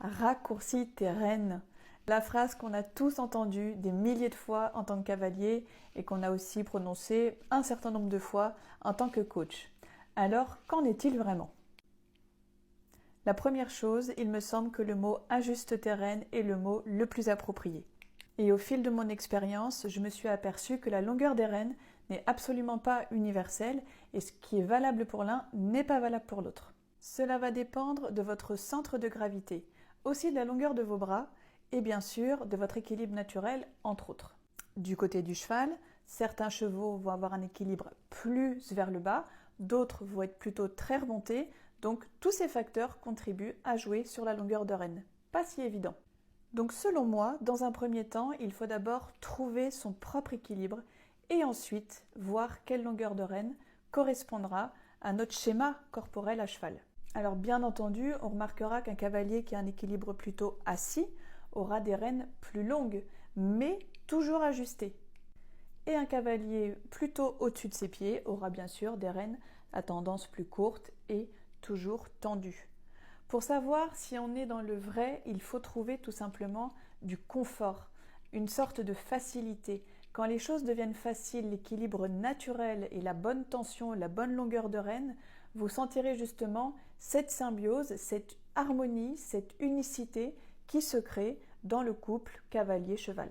Raccourcis tes rênes. La phrase qu'on a tous entendue des milliers de fois en tant que cavalier et qu'on a aussi prononcée un certain nombre de fois en tant que coach. Alors, qu'en est-il vraiment? La première chose, il me semble que le mot ajuste tes rênes est le mot le plus approprié. Et au fil de mon expérience, je me suis aperçue que la longueur des rênes n'est absolument pas universelle et ce qui est valable pour l'un n'est pas valable pour l'autre. Cela va dépendre de votre centre de gravité, aussi de la longueur de vos bras et bien sûr de votre équilibre naturel, entre autres. Du côté du cheval, certains chevaux vont avoir un équilibre plus vers le bas, d'autres vont être plutôt très remontés, donc tous ces facteurs contribuent à jouer sur la longueur de rêne. Pas si évident. Donc selon moi, dans un premier temps, il faut d'abord trouver son propre équilibre et ensuite voir quelle longueur de rêne correspondra à notre schéma corporel à cheval. Alors bien entendu, on remarquera qu'un cavalier qui a un équilibre plutôt assis aura des rênes plus longues, mais toujours ajustées. Et un cavalier plutôt au-dessus de ses pieds aura bien sûr des rênes à tendance plus courte et toujours tendues. Pour savoir si on est dans le vrai, il faut trouver tout simplement du confort, une sorte de facilité. Quand les choses deviennent faciles, l'équilibre naturel et la bonne tension, la bonne longueur de rêne, vous sentirez justement cette symbiose, cette harmonie, cette unicité qui se crée dans le couple cavalier-cheval.